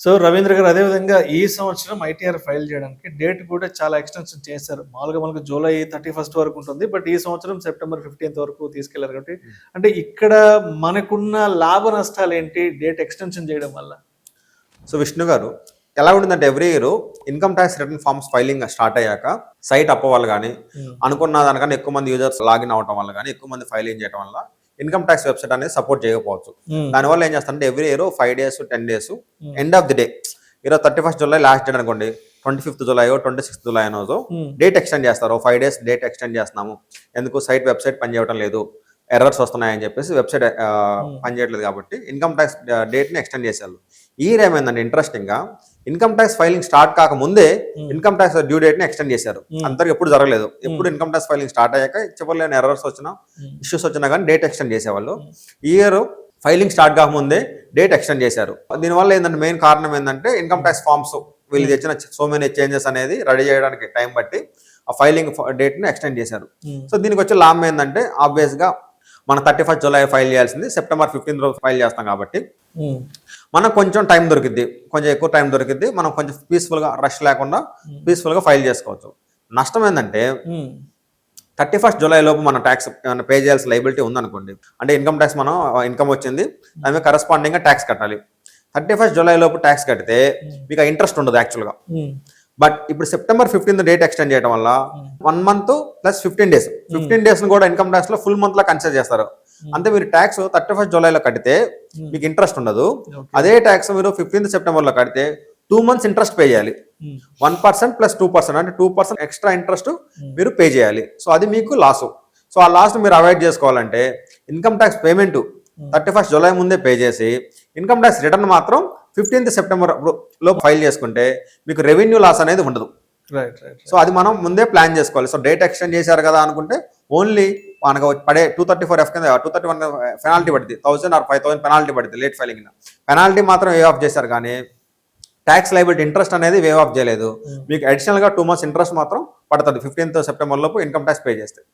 So Ravindra గారు అదేవిధంగా ఈ సంవత్సరం ఐటీఆర్ ఫైల్ చేయడానికి డేట్ కూడా చాలా ఎక్స్టెన్షన్ చేశారు. మామూలుగా మనకు జూలై 31 వరకు ఉంటుంది. బట్ ఈ సంవత్సరం సెప్టెంబర్ 15 వరకు తీసుకెళ్లారు కాబట్టి అంటే ఇక్కడ మనకున్న లాభ నష్టాలేంటి డేట్ ఎక్స్టెన్షన్ చేయడం వల్ల? సో విష్ణు గారు ఎలా ఉంటుందంటే every year income tax return forms filing start అయ్యాక సైట్ అప్ వల్ల కానీ అనుకున్న దానికన్నా ఎక్కువ మంది యూజర్స్ లాగిన్ అవడం వల్ల కానీ ఎక్కువ మంది ఫైలింగ్ చేయడం వల్ల ఇన్కమ్ ట్యాక్స్ వెబ్సైట్ అనేది సపోర్ట్ చేయకపోవచ్చు. దానివల్ల ఏం చేస్తారంటే every year 5 days 10 days end of the day 31st July last date అనుకోండి, 25th July 26th July అనో డేట్ ఎక్స్టెండ్ చేస్తారు. 5 days డేట్ ఎక్స్టెండ్ చేస్తున్నాము, ఎందుకు సైట్ వెబ్సైట్ పనిచేయడం లేదు, ఎర్రర్స్ వస్తున్నాయని చెప్పేసి వెబ్సైట్ పనిచేయట్లేదు కాబట్టి ఇన్కమ్ ట్యాక్స్ డేట్ని ఎక్స్టెండ్ చేశారు. ఈ ఇయర్ ఏమైందంటే ఇంట్రెస్టింగ్గా ఇన్కమ్ ట్యాక్స్ ఫైలింగ్ స్టార్ట్ కాకముందే ఇన్కమ్ ట్యాక్స్ డ్యూ డేట్ని ఎక్స్టెండ్ చేశారు. అందరికి ఎప్పుడు జరగలేదు. ఎప్పుడు ఇన్కమ్ ట్యాక్స్ ఫైలింగ్ స్టార్ట్ అయ్యాక చివరిలో ఎర్రర్స్ వచ్చినా ఇష్యూస్ వచ్చినా కానీ డేట్ ఎక్స్టెండ్ చేసేవాళ్ళు. ఈ ఇయర్ ఫైలింగ్ స్టార్ట్ కాకముందే డేట్ ఎక్స్టెండ్ చేశారు. దీనివల్ల ఏంటంటే మెయిన్ కారణం ఏంటంటే ఇన్కమ్ ట్యాక్స్ ఫార్మ్స్ వీళ్ళు తెచ్చిన సో మెనీ చేంజెస్ అనేది రెడీ చేయడానికి టైం బట్టి ఆ ఫైలింగ్ డేట్ని ఎక్స్టెండ్ చేశారు. సో దీనికి వచ్చే లాభం ఏంటంటే ఆబ్వియస్గా మనం 31st July ఫైల్ చేయాల్సింది September 15th ఫైల్ చేస్తాం కాబట్టి మనకు కొంచెం టైం దొరికిద్ది, కొంచెం ఎక్కువ టైం దొరికిద్ది. మనం కొంచెం పీస్ఫుల్గా రష్ లేకుండా పీస్ఫుల్గా ఫైల్ చేసుకోవచ్చు. నష్టం ఏంటంటే 31st July లోపు మన ట్యాక్స్ ఏమైనా పే చేయాల్సిన లైబిలిటీ ఉందనుకోండి, అంటే ఇన్కమ్ ట్యాక్స్ మనం ఇన్కమ్ వచ్చింది దాని మీద కరస్పాండింగ్గా ట్యాక్స్ కట్టాలి. 31st July లోపు ట్యాక్స్ కడితే మీకు ఇంట్రెస్ట్ ఉండదు యాక్చువల్గా. బట్ ఇప్పుడు September 15th డేట్ ఎక్స్టెండ్ చేయడం వల్ల 1 month ప్లస్ 15 days 15 days కూడా ఇన్కమ్ ట్యాక్స్ లో ఫుల్ మంత్ లా కన్సిడర్ చేస్తారు. అంటే మీరు ట్యాక్స్ 31st July లో కడితే మీకు ఇంట్రెస్ట్ ఉండదు. అదే ట్యాక్స్ మీరు 15th September లో కడితే 2 months ఇంట్రెస్ట్ పే చేయాలి. 1% ప్లస్ 2% అంటే 2% ఎక్స్ట్రా ఇంట్రెస్ట్ మీరు పే చేయాలి. సో అది మీకు లాసు. సో ఆ లాస్ మీరు అవాయిడ్ చేసుకోవాలంటే income tax payment 31st July ముందే పే చేసి ఇన్కమ్ ట్యాక్స్ రిటర్న్ మాత్రం 15th September లో ఫైల్ చేసుకుంటే మీకు రెవెన్యూ లాస్ అనేది ఉండదు. సో అది మనం ముందే ప్లాన్ చేసుకోవాలి. సో డేట్ ఎక్స్టెండ్ చేశారు కదా అనుకుంటే ఓన్లీ మనకు పడే 234F కింద 231 పెనాల్టీ పడుతుంది, 1000 or 5000 పెనాల్టీ పడుతుంది లేట్ ఫైలింగ్. పెనాల్టీ మాత్రం వే ఆఫ్ చేశారు కానీ ట్యాక్స్ లైబిలిటీ ఇంట్రెస్ట్ అనేది వే ఆఫ్ చేయలేదు. మీకు అడిషనల్గా 2 months ఇంట్రెస్ట్ మాత్రం పడుతుంది 15th September లోపు ఇన్కమ్ ట్యాక్స్ పే చేస్తే.